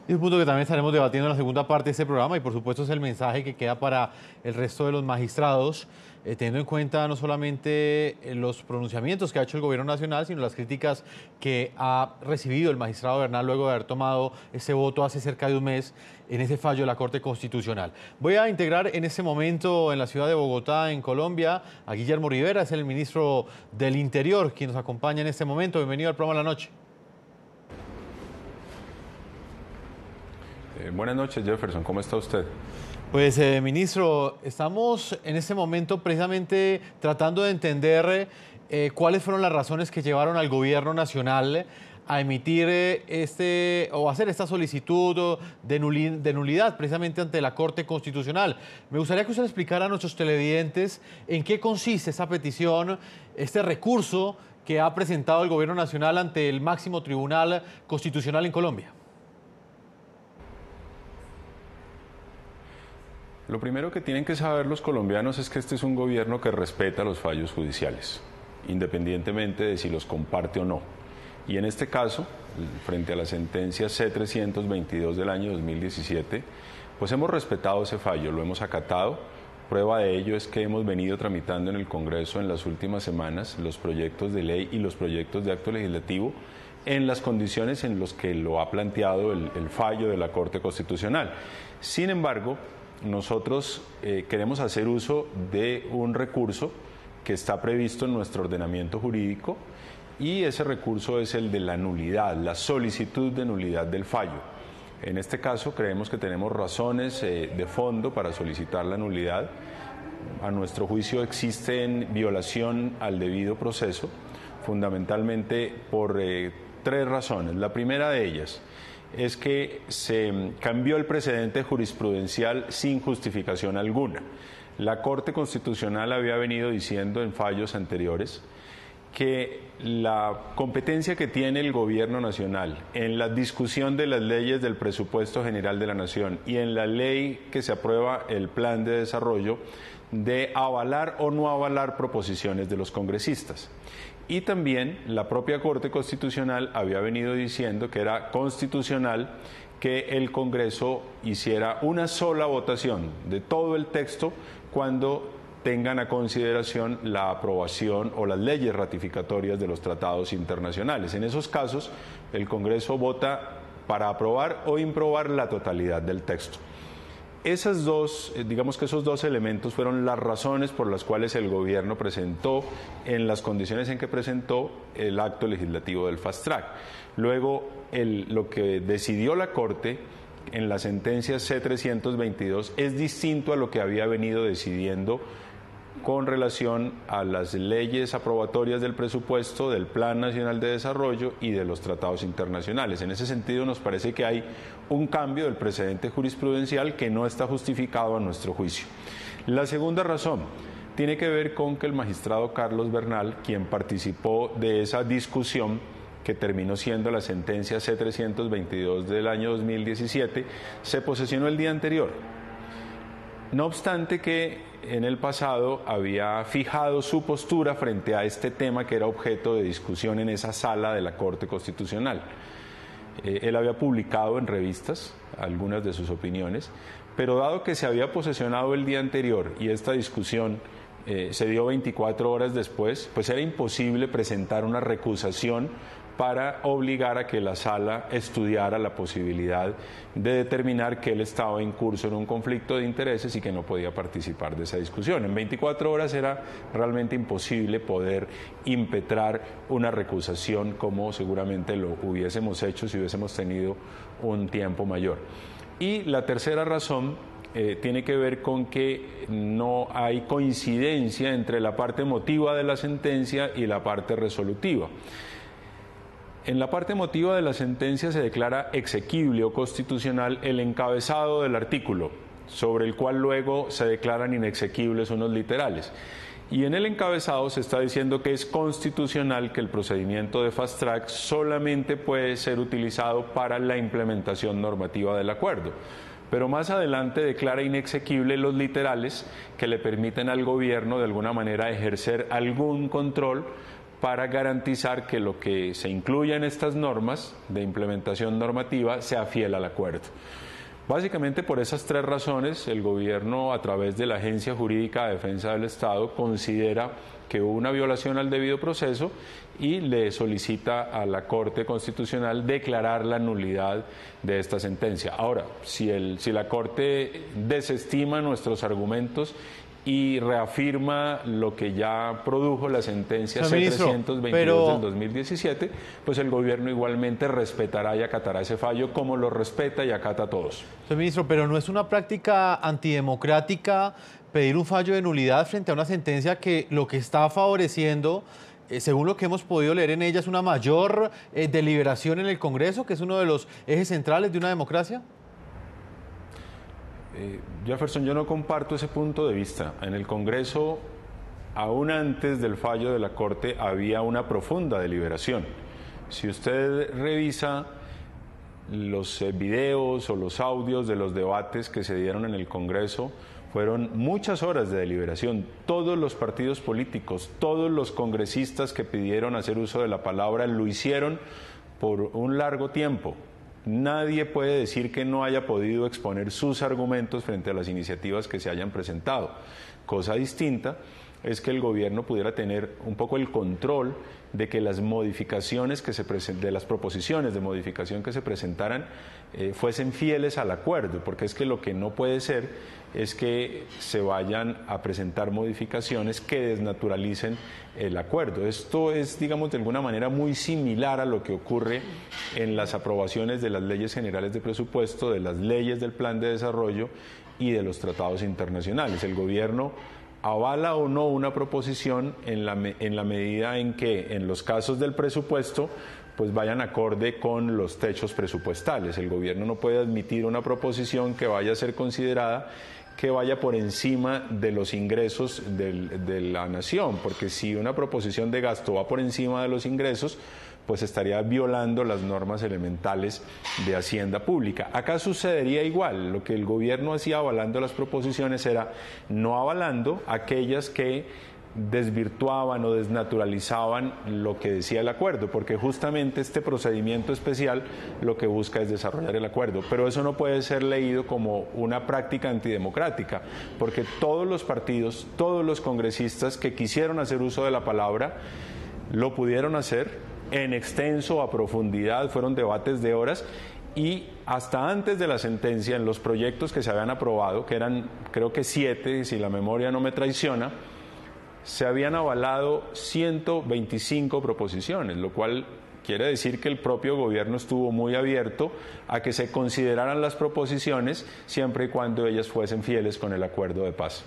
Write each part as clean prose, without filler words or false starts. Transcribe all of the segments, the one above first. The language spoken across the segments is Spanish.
Es un punto que también estaremos debatiendo en la segunda parte de este programa y por supuesto es el mensaje que queda para el resto de los magistrados, teniendo en cuenta no solamente los pronunciamientos que ha hecho el gobierno nacional, sino las críticas que ha recibido el magistrado Bernal luego de haber tomado ese voto hace cerca de un mes en ese fallo de la Corte Constitucional. Voy a integrar en este momento en la ciudad de Bogotá, en Colombia, a Guillermo Rivera, es el ministro del Interior, quien nos acompaña en este momento. Bienvenido al programa de la noche. Buenas noches, Jefferson. ¿Cómo está usted? Pues, ministro, estamos en este momento precisamente tratando de entender cuáles fueron las razones que llevaron al gobierno nacional a emitir o hacer esta solicitud de nulidad precisamente ante la Corte Constitucional. Me gustaría que usted explicara a nuestros televidentes en qué consiste esta petición, este recurso que ha presentado el gobierno nacional ante el máximo tribunal constitucional en Colombia. Lo primero que tienen que saber los colombianos es que este es un gobierno que respeta los fallos judiciales, independientemente de si los comparte o no. Y en este caso, frente a la sentencia C-322 del año 2017, pues hemos respetado ese fallo, lo hemos acatado. Prueba de ello es que hemos venido tramitando en el Congreso en las últimas semanas los proyectos de ley y los proyectos de acto legislativo en las condiciones en las que lo ha planteado el fallo de la Corte Constitucional. Sin embargo, nosotros queremos hacer uso de un recurso que está previsto en nuestro ordenamiento jurídico y ese recurso es el de la nulidad, la solicitud de nulidad del fallo. En este caso creemos que tenemos razones de fondo para solicitar la nulidad. A nuestro juicio existen violación al debido proceso, fundamentalmente por tres razones. La primera de ellas es que se cambió el precedente jurisprudencial sin justificación alguna. La Corte Constitucional había venido diciendo en fallos anteriores que la competencia que tiene el gobierno nacional en la discusión de las leyes del presupuesto general de la nación y en la ley que se aprueba el plan de desarrollo de avalar o no avalar proposiciones de los congresistas. Y también la propia Corte Constitucional había venido diciendo que era constitucional que el Congreso hiciera una sola votación de todo el texto cuando tengan a consideración la aprobación o las leyes ratificatorias de los tratados internacionales. En esos casos, el Congreso vota para aprobar o improbar la totalidad del texto. Esas dos, digamos que esos dos elementos fueron las razones por las cuales el gobierno presentó, en las condiciones en que presentó, el acto legislativo del Fast Track. Luego, lo que decidió la Corte en la sentencia C-322 es distinto a lo que había venido decidiendo con relación a las leyes aprobatorias del presupuesto, del Plan Nacional de Desarrollo y de los tratados internacionales. En ese sentido, nos parece que hay un cambio del precedente jurisprudencial que no está justificado a nuestro juicio. La segunda razón tiene que ver con que el magistrado Carlos Bernal, quien participó de esa discusión que terminó siendo la sentencia C-322 del año 2017, se posesionó el día anterior. No obstante que en el pasado había fijado su postura frente a este tema que era objeto de discusión en esa sala de la Corte Constitucional. Él había publicado en revistas algunas de sus opiniones, pero dado que se había posesionado el día anterior y esta discusión se dio 24 horas después, pues era imposible presentar una recusación para obligar a que la sala estudiara la posibilidad de determinar que él estaba incurso en un conflicto de intereses y que no podía participar de esa discusión. En 24 horas era realmente imposible poder impetrar una recusación como seguramente lo hubiésemos hecho si hubiésemos tenido un tiempo mayor. Y la tercera razón tiene que ver con que no hay coincidencia entre la parte emotiva de la sentencia y la parte resolutiva. En la parte emotiva de la sentencia se declara exequible o constitucional el encabezado del artículo, sobre el cual luego se declaran inexequibles unos literales. Y en el encabezado se está diciendo que es constitucional que el procedimiento de Fast Track solamente puede ser utilizado para la implementación normativa del acuerdo. Pero más adelante declara inexequible los literales que le permiten al gobierno de alguna manera ejercer algún control para garantizar que lo que se incluya en estas normas de implementación normativa sea fiel al acuerdo. Básicamente por esas tres razones, el gobierno, a través de la Agencia Jurídica de Defensa del Estado, considera que hubo una violación al debido proceso y le solicita a la Corte Constitucional declarar la nulidad de esta sentencia. Ahora, si la Corte desestima nuestros argumentos y reafirma lo que ya produjo la sentencia C-322 del 2017, pues el gobierno igualmente respetará y acatará ese fallo como lo respeta y acata a todos. Ministro, pero ¿no es una práctica antidemocrática pedir un fallo de nulidad frente a una sentencia que lo que está favoreciendo, según lo que hemos podido leer en ella, es una mayor deliberación en el Congreso, que es uno de los ejes centrales de una democracia? Jefferson, yo no comparto ese punto de vista. En el Congreso, aún antes del fallo de la Corte, había una profunda deliberación. Si usted revisa los videos o los audios de los debates que se dieron en el Congreso, fueron muchas horas de deliberación. Todos los partidos políticos, todos los congresistas que pidieron hacer uso de la palabra lo hicieron por un largo tiempo. Nadie puede decir que no haya podido exponer sus argumentos frente a las iniciativas que se hayan presentado. Cosa distinta es que el gobierno pudiera tener un poco el control de que las modificaciones de las proposiciones de modificación que se presentaran fuesen fieles al acuerdo, porque es que lo que no puede ser es que se vayan a presentar modificaciones que desnaturalicen el acuerdo. Esto es, digamos, de alguna manera muy similar a lo que ocurre en las aprobaciones de las leyes generales de presupuesto, de las leyes del plan de desarrollo y de los tratados internacionales. El gobierno avala o no una proposición en la medida en que en los casos del presupuesto pues vayan acorde con los techos presupuestales. El gobierno no puede admitir una proposición que vaya a ser considerada que vaya por encima de los ingresos de la nación, porque si una proposición de gasto va por encima de los ingresos, pues estaría violando las normas elementales de Hacienda Pública. Acá sucedería igual. Lo que el gobierno hacía avalando las proposiciones era no avalando aquellas que desvirtuaban o desnaturalizaban lo que decía el acuerdo, porque justamente este procedimiento especial lo que busca es desarrollar el acuerdo, pero eso no puede ser leído como una práctica antidemocrática, porque todos los partidos, todos los congresistas que quisieron hacer uso de la palabra, lo pudieron hacer en extenso, a profundidad, fueron debates de horas, y hasta antes de la sentencia, en los proyectos que se habían aprobado, que eran creo que 7, si la memoria no me traiciona, se habían avalado 125 proposiciones, lo cual quiere decir que el propio gobierno estuvo muy abierto a que se consideraran las proposiciones siempre y cuando ellas fuesen fieles con el acuerdo de paz.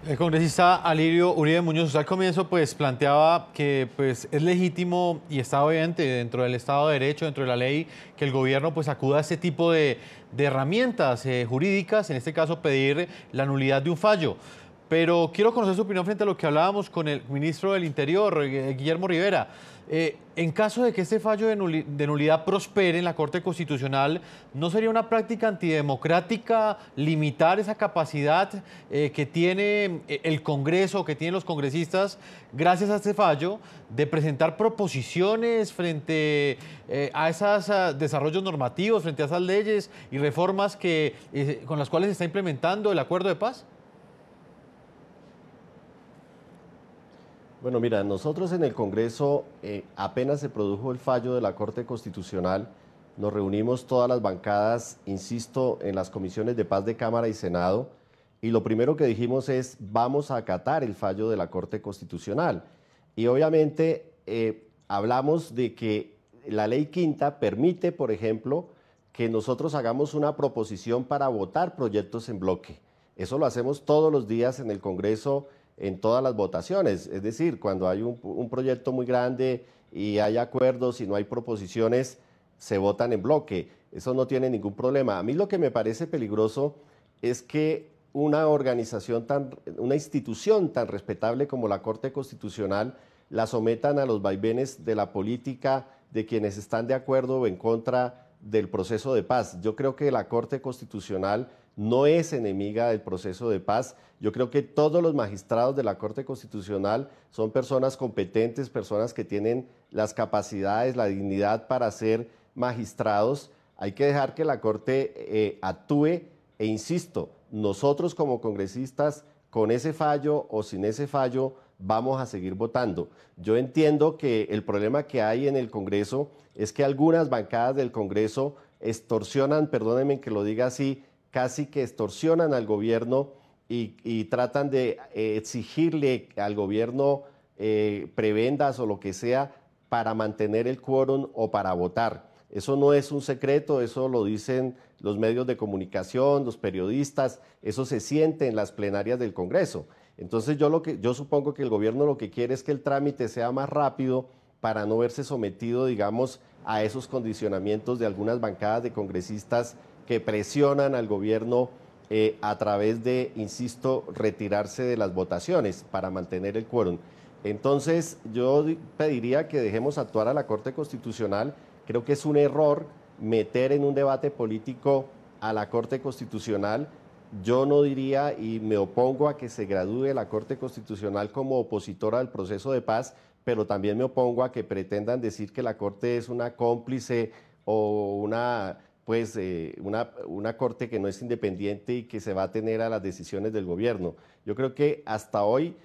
El congresista Alirio Uribe Muñoz, usted al comienzo pues planteaba que pues es legítimo y está obviamente dentro del Estado de Derecho, dentro de la ley, que el gobierno pues acuda a este tipo de herramientas jurídicas, en este caso pedir la nulidad de un fallo. Pero quiero conocer su opinión frente a lo que hablábamos con el ministro del Interior, Guillermo Rivera. En caso de que este fallo de nulidad prospere en la Corte Constitucional, ¿no sería una práctica antidemocrática limitar esa capacidad que tiene el Congreso, que tienen los congresistas, gracias a este fallo, de presentar proposiciones frente a esos desarrollos normativos, frente a esas leyes y reformas con las cuales se está implementando el acuerdo de paz? Bueno, mira, nosotros en el Congreso, apenas se produjo el fallo de la Corte Constitucional, nos reunimos todas las bancadas, insisto, en las comisiones de paz de Cámara y Senado, y lo primero que dijimos es, vamos a acatar el fallo de la Corte Constitucional. Y obviamente hablamos de que la Ley Quinta permite, por ejemplo, que nosotros hagamos una proposición para votar proyectos en bloque. Eso lo hacemos todos los días en el Congreso, en todas las votaciones, es decir, cuando hay un proyecto muy grande y hay acuerdos y no hay proposiciones, se votan en bloque, eso no tiene ningún problema. A mí lo que me parece peligroso es que una institución tan respetable como la Corte Constitucional la sometan a los vaivenes de la política, de quienes están de acuerdo o en contra del proceso de paz. Yo creo que la Corte Constitucional no es enemiga del proceso de paz. Yo creo que todos los magistrados de la Corte Constitucional son personas competentes, personas que tienen las capacidades, la dignidad para ser magistrados. Hay que dejar que la Corte actúe e insisto, nosotros como congresistas, con ese fallo o sin ese fallo, vamos a seguir votando. Yo entiendo que el problema que hay en el Congreso es que algunas bancadas del Congreso extorsionan, perdónenme que lo diga así, casi que extorsionan al gobierno y tratan de exigirle al gobierno prebendas o lo que sea para mantener el quórum o para votar. Eso no es un secreto, eso lo dicen los medios de comunicación, los periodistas, eso se siente en las plenarias del Congreso. Entonces yo supongo que el gobierno lo que quiere es que el trámite sea más rápido para no verse sometido, digamos, a esos condicionamientos de algunas bancadas de congresistas que presionan al gobierno a través de, insisto, retirarse de las votaciones para mantener el quórum. Entonces yo pediría que dejemos actuar a la Corte Constitucional. Creo que es un error meter en un debate político a la Corte Constitucional. Yo no diría y me opongo a que se gradúe la Corte Constitucional como opositora al proceso de paz, pero también me opongo a que pretendan decir que la Corte es una cómplice o una Corte que no es independiente y que se va a atener a las decisiones del gobierno. Yo creo que hasta hoy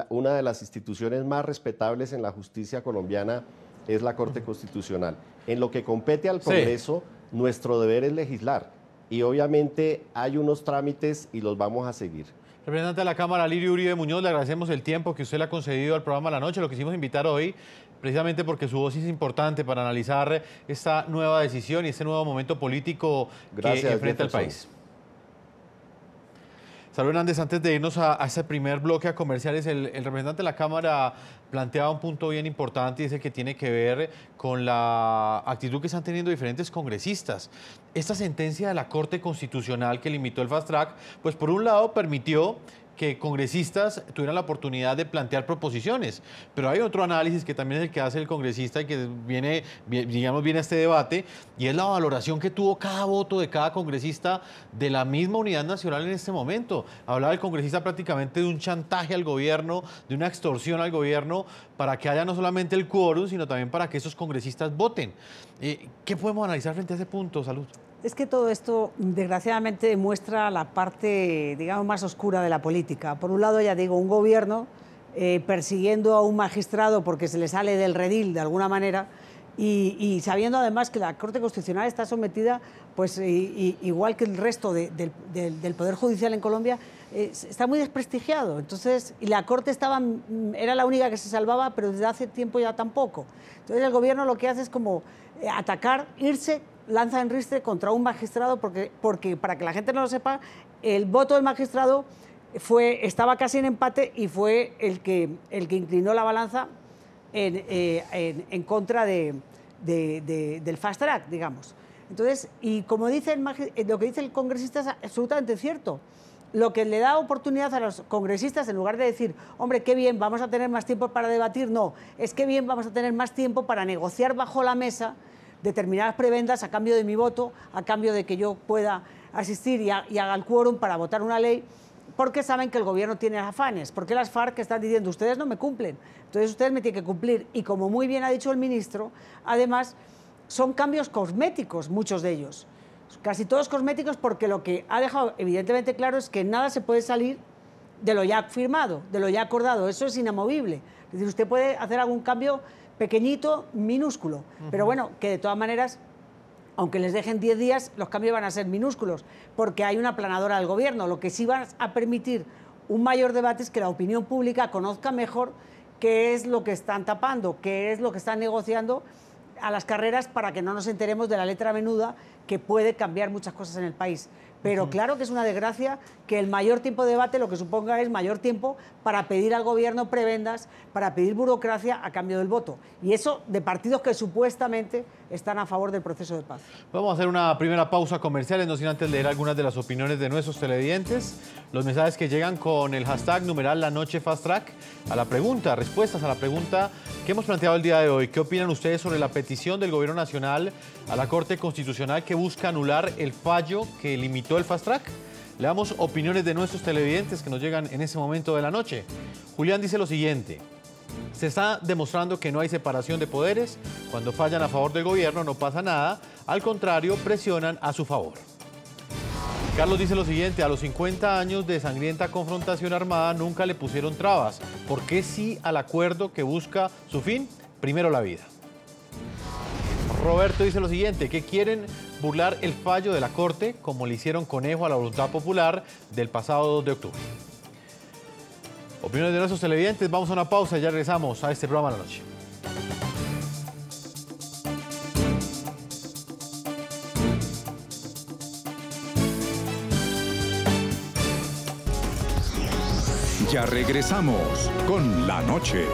una de las instituciones más respetables en la justicia colombiana es la Corte Constitucional. En lo que compete al Congreso, nuestro deber es legislar y obviamente hay unos trámites y los vamos a seguir. Representante de la Cámara, Lirio Uribe Muñoz, le agradecemos el tiempo que usted le ha concedido al programa La Noche. Lo quisimos invitar hoy precisamente porque su voz es importante para analizar esta nueva decisión y este nuevo momento político que enfrenta el país. Salud Hernández, antes de irnos a ese primer bloque a comerciales, el representante de la Cámara planteaba un punto bien importante y es el que tiene que ver con la actitud que están teniendo diferentes congresistas. Esta sentencia de la Corte Constitucional que limitó el fast track, pues por un lado permitió que congresistas tuvieran la oportunidad de plantear proposiciones, pero hay otro análisis que también es el que hace el congresista y que viene a este debate, y es la valoración que tuvo cada voto de cada congresista de la misma unidad nacional en este momento. Hablaba el congresista prácticamente de un chantaje al gobierno, de una extorsión al gobierno, para que haya no solamente el quórum, sino también para que esos congresistas voten. ¿Qué podemos analizar frente a ese punto, Salud? Es que todo esto, desgraciadamente, muestra la parte, digamos, más oscura de la política. Por un lado, ya digo, un gobierno persiguiendo a un magistrado porque se le sale del redil de alguna manera y sabiendo además que la Corte Constitucional está sometida, pues igual que el resto del Poder Judicial en Colombia, está muy desprestigiado. Entonces, y la Corte era la única que se salvaba, pero desde hace tiempo ya tampoco. Entonces, el gobierno lo que hace es como atacar, lanza en ristre contra un magistrado porque para que la gente no lo sepa, el voto del magistrado estaba casi en empate y fue el que inclinó la balanza en contra del fast track, digamos. Entonces, y como dice lo que dice el congresista es absolutamente cierto. Lo que le da oportunidad a los congresistas, en lugar de decir, hombre, qué bien, vamos a tener más tiempo para debatir, no, es que bien, vamos a tener más tiempo para negociar bajo la mesa determinadas prebendas a cambio de mi voto, a cambio de que yo pueda asistir y haga el quórum para votar una ley, porque saben que el gobierno tiene afanes, porque las FARC están diciendo, ustedes no me cumplen, entonces ustedes me tienen que cumplir. Y como muy bien ha dicho el ministro, además son cambios cosméticos, muchos de ellos, casi todos cosméticos, porque lo que ha dejado evidentemente claro es que nada se puede salir de lo ya firmado, de lo ya acordado, eso es inamovible. Es decir, usted puede hacer algún cambio pequeñito, minúsculo, pero bueno, que de todas maneras, aunque les dejen 10 días, los cambios van a ser minúsculos, porque hay una aplanadora del gobierno. Lo que sí va a permitir un mayor debate es que la opinión pública conozca mejor qué es lo que están tapando, qué es lo que están negociando a las carreras para que no nos enteremos de la letra menuda que puede cambiar muchas cosas en el país. Pero claro que es una desgracia que el mayor tiempo de debate lo que suponga es mayor tiempo para pedir al gobierno prebendas, para pedir burocracia a cambio del voto. Y eso de partidos que supuestamente están a favor del proceso de paz. Vamos a hacer una primera pausa comercial, no sin antes leer algunas de las opiniones de nuestros televidentes, los mensajes que llegan con el hashtag numeral La Noche Fast Track a la pregunta, respuestas a la pregunta que hemos planteado el día de hoy. ¿Qué opinan ustedes sobre la petición del Gobierno Nacional a la Corte Constitucional que busca anular el fallo que limitó el fast track? Le damos opiniones de nuestros televidentes que nos llegan en ese momento de la noche. Julián dice lo siguiente: se está demostrando que no hay separación de poderes. Cuando fallan a favor del gobierno no pasa nada, al contrario, presionan a su favor. Carlos dice lo siguiente: a los 50 años de sangrienta confrontación armada nunca le pusieron trabas. ¿Por qué sí al acuerdo que busca su fin? Primero la vida. Roberto dice lo siguiente: que quieren burlar el fallo de la Corte como le hicieron conejo a la voluntad popular del pasado 2 de octubre. Opiniones de nuestros televidentes. Vamos a una pausa y ya regresamos a este programa de la noche. Ya regresamos con La Noche.